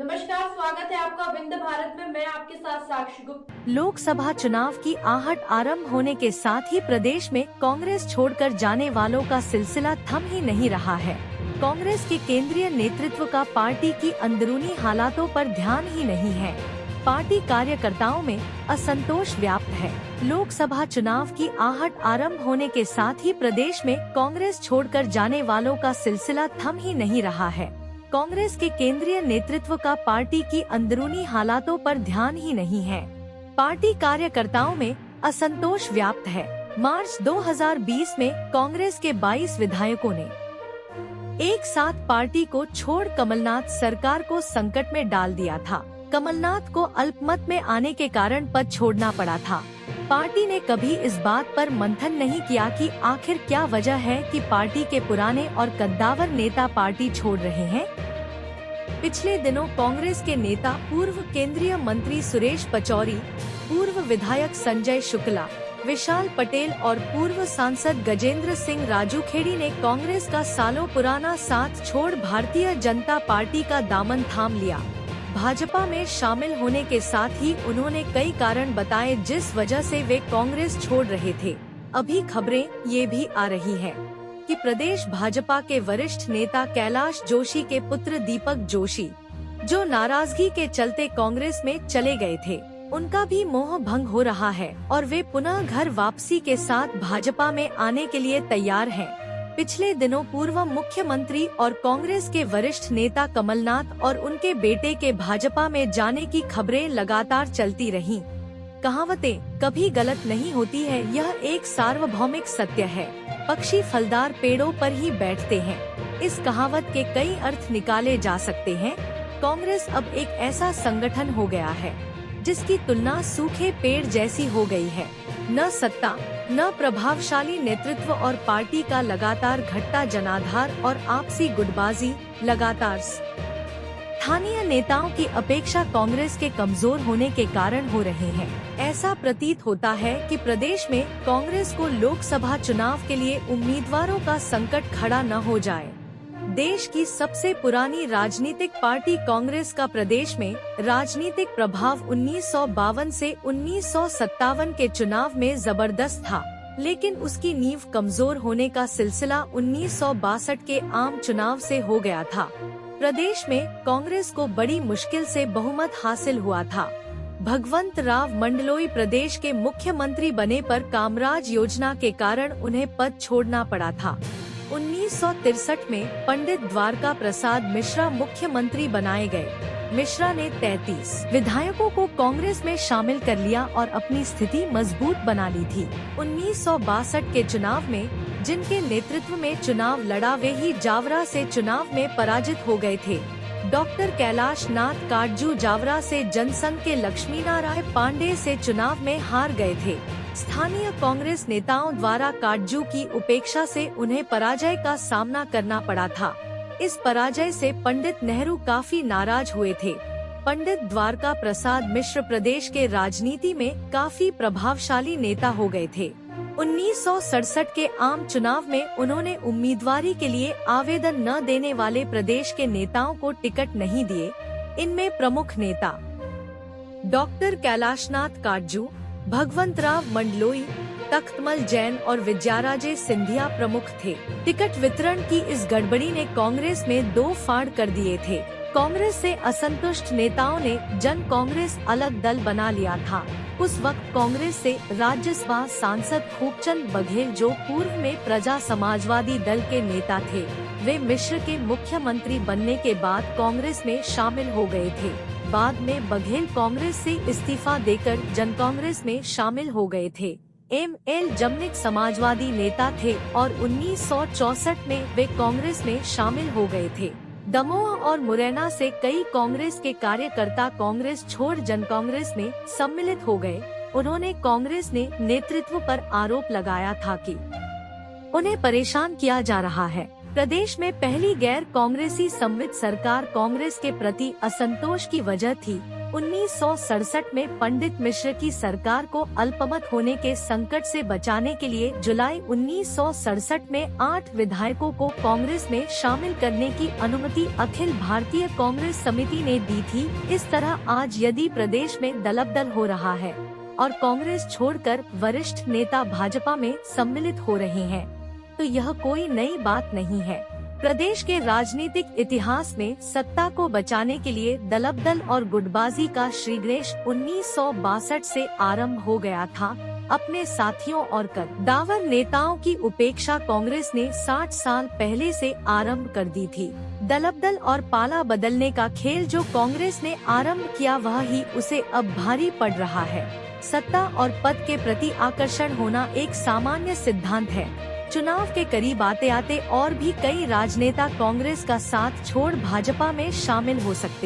नमस्कार, स्वागत है आपका विंध्य भारत में। मैं आपके साथ साक्षी गुप्ता। लोकसभा चुनाव की आहट आरंभ होने के साथ ही प्रदेश में कांग्रेस छोड़कर जाने वालों का सिलसिला थम ही नहीं रहा है। कांग्रेस के केंद्रीय नेतृत्व का पार्टी की अंदरूनी हालातों पर ध्यान ही नहीं है। पार्टी कार्यकर्ताओं में असंतोष व्याप्त है। लोकसभा चुनाव की आहट आरंभ होने के साथ ही प्रदेश में कांग्रेस छोड़कर जाने वालों का सिलसिला थम ही नहीं रहा है। कांग्रेस के केंद्रीय नेतृत्व का पार्टी की अंदरूनी हालातों पर ध्यान ही नहीं है। पार्टी कार्यकर्ताओं में असंतोष व्याप्त है। मार्च 2020 में कांग्रेस के 22 विधायकों ने एक साथ पार्टी को छोड़ कमलनाथ सरकार को संकट में डाल दिया था। कमलनाथ को अल्पमत में आने के कारण पद छोड़ना पड़ा था। पार्टी ने कभी इस बात पर मंथन नहीं किया कि आखिर क्या वजह है कि पार्टी के पुराने और कद्दावर नेता पार्टी छोड़ रहे हैं। पिछले दिनों कांग्रेस के नेता पूर्व केंद्रीय मंत्री सुरेश पचौरी, पूर्व विधायक संजय शुक्ला, विशाल पटेल और पूर्व सांसद गजेंद्र सिंह राजूखेड़ी ने कांग्रेस का सालों पुराना साथ छोड़ भारतीय जनता पार्टी का दामन थाम लिया। भाजपा में शामिल होने के साथ ही उन्होंने कई कारण बताए जिस वजह से वे कांग्रेस छोड़ रहे थे। अभी खबरें ये भी आ रही है कि प्रदेश भाजपा के वरिष्ठ नेता कैलाश जोशी के पुत्र दीपक जोशी, जो नाराजगी के चलते कांग्रेस में चले गए थे, उनका भी मोह भंग हो रहा है और वे पुनः घर वापसी के साथ भाजपा में आने के लिए तैयार हैं। पिछले दिनों पूर्व मुख्यमंत्री और कांग्रेस के वरिष्ठ नेता कमलनाथ और उनके बेटे के भाजपा में जाने की खबरें लगातार चलती रहीं। कहावतें कभी गलत नहीं होती है, यह एक सार्वभौमिक सत्य है। पक्षी फलदार पेड़ों पर ही बैठते हैं। इस कहावत के कई अर्थ निकाले जा सकते हैं। कांग्रेस अब एक ऐसा संगठन हो गया है जिसकी तुलना सूखे पेड़ जैसी हो गई है। न सत्ता, न प्रभावशाली नेतृत्व और पार्टी का लगातार घटता जनाधार और आपसी गुटबाजी लगातार स्थानीय नेताओं की अपेक्षा कांग्रेस के कमजोर होने के कारण हो रहे हैं। ऐसा प्रतीत होता है कि प्रदेश में कांग्रेस को लोकसभा चुनाव के लिए उम्मीदवारों का संकट खड़ा न हो जाए। देश की सबसे पुरानी राजनीतिक पार्टी कांग्रेस का प्रदेश में राजनीतिक प्रभाव 1952 से 1957 के चुनाव में जबरदस्त था, लेकिन उसकी नींव कमजोर होने का सिलसिला 1962 के आम चुनाव से हो गया था। प्रदेश में कांग्रेस को बड़ी मुश्किल से बहुमत हासिल हुआ था। भगवंत राव मंडलोई प्रदेश के मुख्यमंत्री बने पर कामराज योजना के कारण उन्हें पद छोड़ना पड़ा था। 1963 में पंडित द्वारका प्रसाद मिश्रा मुख्यमंत्री बनाए गए। मिश्रा ने 33 विधायकों को कांग्रेस में शामिल कर लिया और अपनी स्थिति मजबूत बना ली थी। 1962 के चुनाव में जिनके नेतृत्व में चुनाव लड़ा वे ही जावरा से चुनाव में पराजित हो गए थे। डॉक्टर कैलाश नाथ काटजू जावरा से जनसंघ के लक्ष्मीनारायण पांडे से चुनाव में हार गए थे। स्थानीय कांग्रेस नेताओं द्वारा काटजू की उपेक्षा से उन्हें पराजय का सामना करना पड़ा था। इस पराजय से पंडित नेहरू काफी नाराज हुए थे। पंडित द्वारका प्रसाद मिश्र प्रदेश के राजनीति में काफी प्रभावशाली नेता हो गए थे। 1967 के आम चुनाव में उन्होंने उम्मीदवारी के लिए आवेदन न देने वाले प्रदेश के नेताओं को टिकट नहीं दिए। इनमें प्रमुख नेता डॉक्टर कैलाशनाथ काटजू, भगवंतराव मंडलोई, तख्तमल जैन और विजयाराजे सिंधिया प्रमुख थे। टिकट वितरण की इस गड़बड़ी ने कांग्रेस में दो फाड़ कर दिए थे। कांग्रेस से असंतुष्ट नेताओं ने जन कांग्रेस अलग दल बना लिया था। उस वक्त कांग्रेस से राज्यसभा सांसद खूबचंद बघेल, जो पूर्व में प्रजा समाजवादी दल के नेता थे, वे मिश्र के मुख्यमंत्री बनने के बाद कांग्रेस में शामिल हो गए थे। बाद में बघेल कांग्रेस से इस्तीफा देकर जन कांग्रेस में शामिल हो गए थे। M.L. जमनिक समाजवादी नेता थे और 1964 में वे कांग्रेस में शामिल हो गए थे। दमोह और मुरैना से कई कांग्रेस के कार्यकर्ता कांग्रेस छोड़ जन कांग्रेस में सम्मिलित हो गए। उन्होंने कांग्रेस ने नेतृत्व पर आरोप लगाया था कि उन्हें परेशान किया जा रहा है। प्रदेश में पहली गैर कांग्रेसी समवित सरकार कांग्रेस के प्रति असंतोष की वजह थी। 1967 में पंडित मिश्र की सरकार को अल्पमत होने के संकट से बचाने के लिए जुलाई 1967 में 8 विधायकों को कांग्रेस में शामिल करने की अनुमति अखिल भारतीय कांग्रेस समिति ने दी थी। इस तरह आज यदि प्रदेश में दलबदल हो रहा है और कांग्रेस छोड़कर वरिष्ठ नेता भाजपा में सम्मिलित हो रहे हैं, तो यह कोई नई बात नहीं है। प्रदेश के राजनीतिक इतिहास में सत्ता को बचाने के लिए दलबदल और गुटबाजी का श्रीगणेश 1962 से आरंभ हो गया था। अपने साथियों और कद्दावर नेताओं की उपेक्षा कांग्रेस ने 60 साल पहले से आरंभ कर दी थी। दलबदल और पाला बदलने का खेल जो कांग्रेस ने आरंभ किया वह ही उसे अब भारी पड़ रहा है। सत्ता और पद के प्रति आकर्षण होना एक सामान्य सिद्धांत है। चुनाव के करीब आते आते और भी कई राजनेता कांग्रेस का साथ छोड़ भाजपा में शामिल हो सकते